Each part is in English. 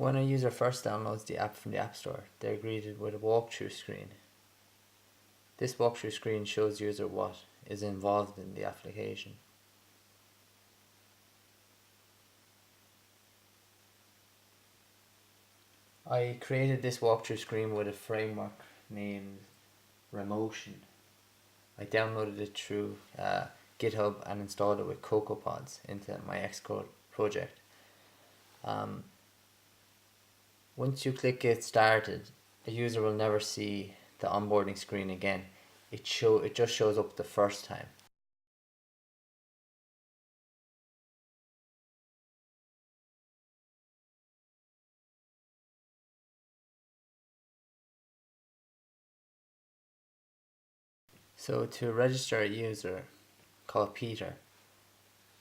When a user first downloads the app from the App Store, they're greeted with a walkthrough screen. This walkthrough screen shows the user what is involved in the application. I created this walkthrough screen with a framework named Remotion. I downloaded it through GitHub and installed it with CocoaPods into my Xcode project. Once you click Get Started, a user will never see the onboarding screen again. It just shows up the first time. So to register a user called Peter,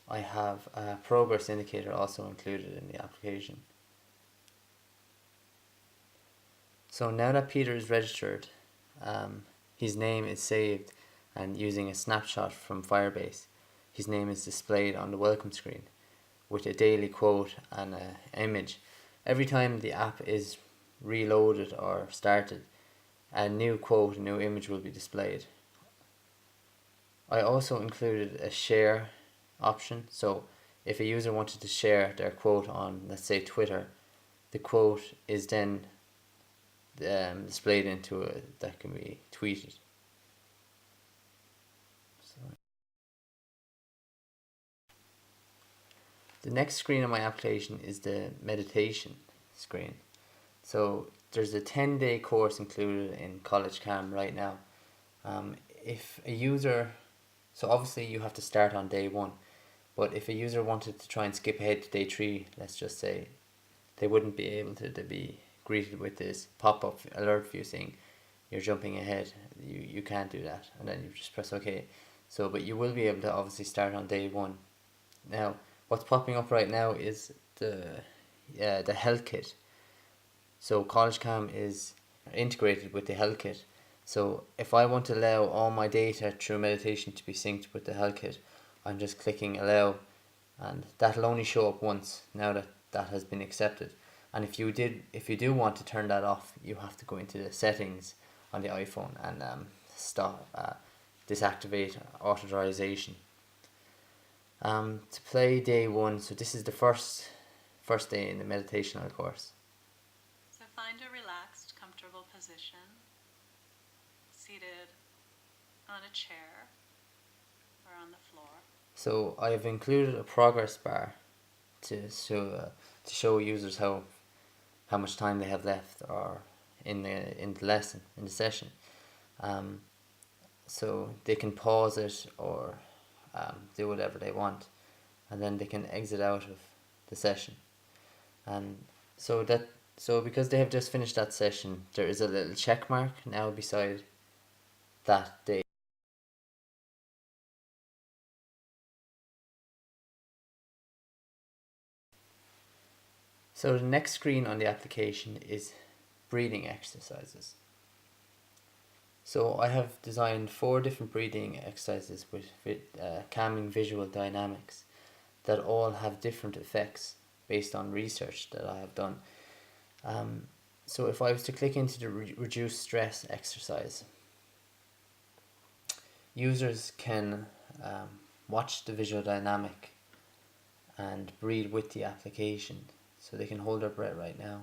I have a progress indicator also included in the application. So now that Peter is registered, his name is saved, and using a snapshot from Firebase, his name is displayed on the welcome screen with a daily quote and an image. Every time the app is reloaded or started, a new quote, a new image will be displayed. I also included a share option, so if a user wanted to share their quote on, let's say, Twitter, the quote is then displayed into that can be tweeted. The next screen on my application is the meditation screen. So there's a 10-day course included in College Calm right now. If a user, so obviously you have to start on day 1, but if a user wanted to try and skip ahead to day 3, let's just say, they wouldn't be able to. They'd be greeted with this pop-up alert view saying you're jumping ahead. You can't do that, and then you just press OK. So, but you will be able to obviously start on day 1. Now, what's popping up right now is the health kit. So College Calm is integrated with the health kit. So if I want to allow all my data through meditation to be synced with the health kit, I'm just clicking allow, and that'll only show up once now that that has been accepted. And if you do want to turn that off, you have to go into the settings on the iPhone and disactivate authorization. To play day 1, so this is the first day in the meditational course. So find a relaxed, comfortable position, seated on a chair or on the floor. So I have included a progress bar to show users how much time they have left or in the lesson, in the session. So they can pause it or do whatever they want, and then they can exit out of the session. And so because they have just finished that session, there is a little check mark now beside that day. So the next screen on the application is breathing exercises. So I have designed 4 different breathing exercises with calming visual dynamics that all have different effects based on research that I have done. So if I was to click into the reduce stress exercise, users can watch the visual dynamic and breathe with the application. So they can hold their breath right now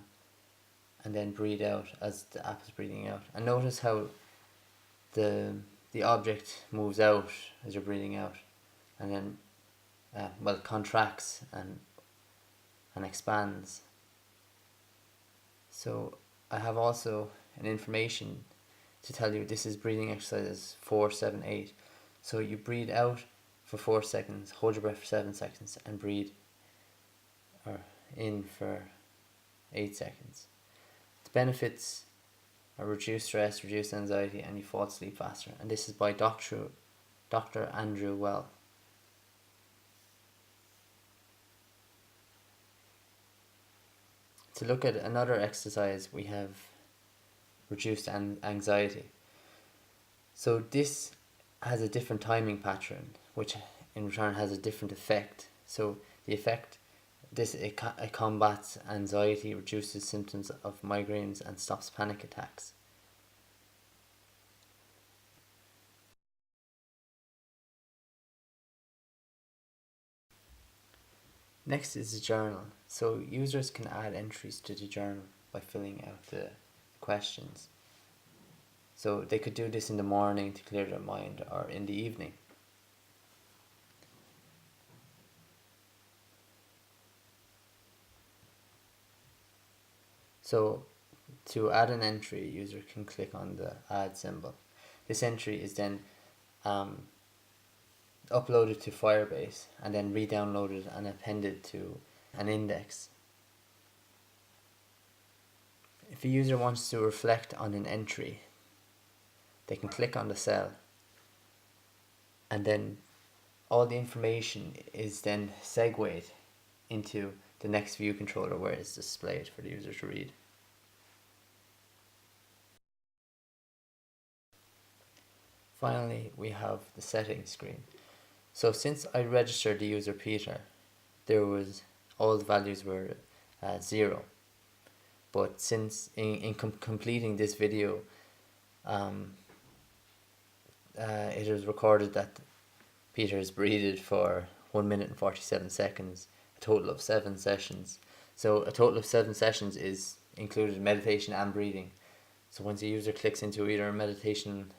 and then breathe out as the app is breathing out. And notice how the object moves out as you're breathing out, and then contracts and expands. So I have also an information to tell you this is breathing exercises 4, 7, 8. So you breathe out for 4 seconds, hold your breath for 7 seconds, and breathe or in for 8 seconds. The benefits are reduce stress, reduce anxiety, and you fall asleep faster. And this is by Dr. Andrew Well. To look at another exercise, we have reduced anxiety. So this has a different timing pattern, which in return has a different effect. So the effect It combats anxiety, reduces symptoms of migraines, and stops panic attacks. Next is the journal. So users can add entries to the journal by filling out the questions. So they could do this in the morning to clear their mind, or in the evening. So to add an entry, a user can click on the add symbol. This entry is then uploaded to Firebase and then re-downloaded and appended to an index. If a user wants to reflect on an entry, they can click on the cell, and then all the information is then segued into the next view controller where it's displayed for the user to read. Finally, we have the settings screen. So since I registered the user Peter, all the values were 0. But since in completing this video, it is recorded that Peter has breathed for 1 minute and 47 seconds, a total of 7 sessions. So a total of 7 sessions is included meditation and breathing. So once a user clicks into either a meditation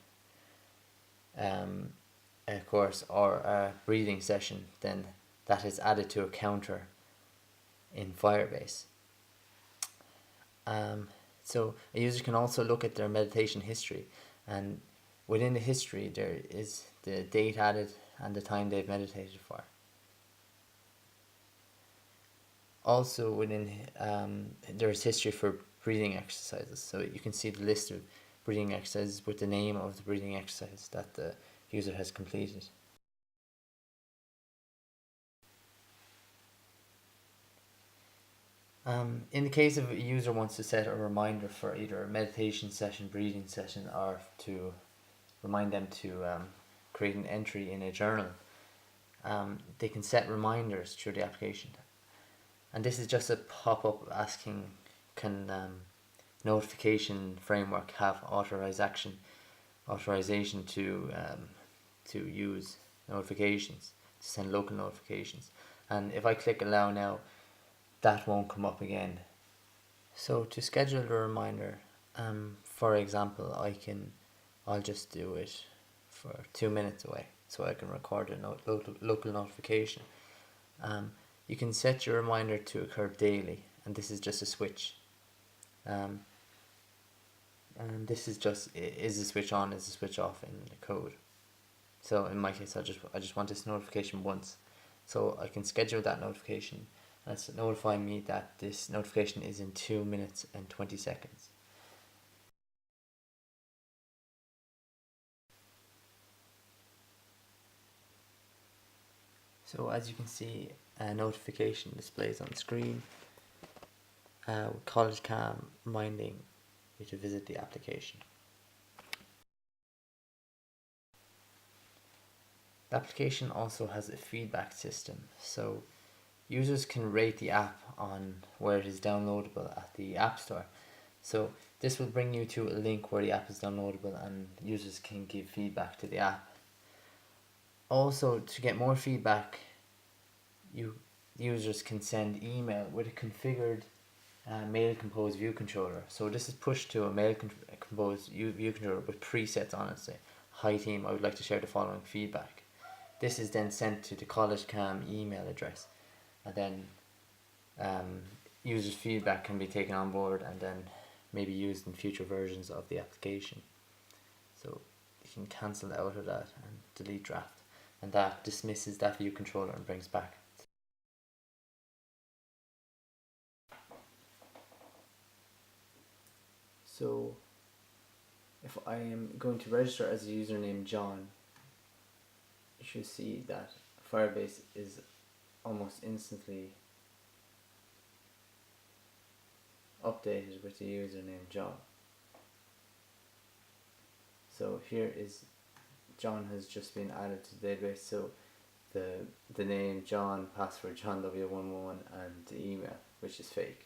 course or a breathing session, then that is added to a counter in Firebase. So a user can also look at their meditation history, and within the history there is the date added and the time they've meditated for. Also within there is history for breathing exercises, so you can see the list of breathing exercises with the name of the breathing exercise that the user has completed. In the case of a user wants to set a reminder for either a meditation session, breathing session, or to remind them to create an entry in a journal, they can set reminders through the application. And this is just a pop-up asking, can notification framework have authorization to use notifications, to send local notifications. And if I click allow now, that won't come up again. So to schedule the reminder, for example, I'll just do it for 2 minutes away, so I can record a local notification. You can set your reminder to occur daily, and this is just a switch. And this is just, is a switch on, is a switch off in the code. So in my case, I just want this notification once, so I can schedule that notification, and it's notifying me that this notification is in 2 minutes and 20 seconds. So as you can see, a notification displays on screen with College Calm reminding you to visit the application. The application also has a feedback system, so users can rate the app on where it is downloadable at the App Store. So this will bring you to a link where the app is downloadable, and users can give feedback to the app. Also, to get more feedback, users can send email with a configured Mail Compose view controller. So this is pushed to a Mail Compose view controller with presets on it. Say, hi team, I would like to share the following feedback. This is then sent to the College Calm email address, and then users' feedback can be taken on board and then maybe used in future versions of the application. So you can cancel out of that and delete draft, and that dismisses that view controller and brings back. So if I am going to register as a username John, you should see that Firebase is almost instantly updated with the username John. So here is John has just been added to the database, so the name John, password John W11, and the email, which is fake.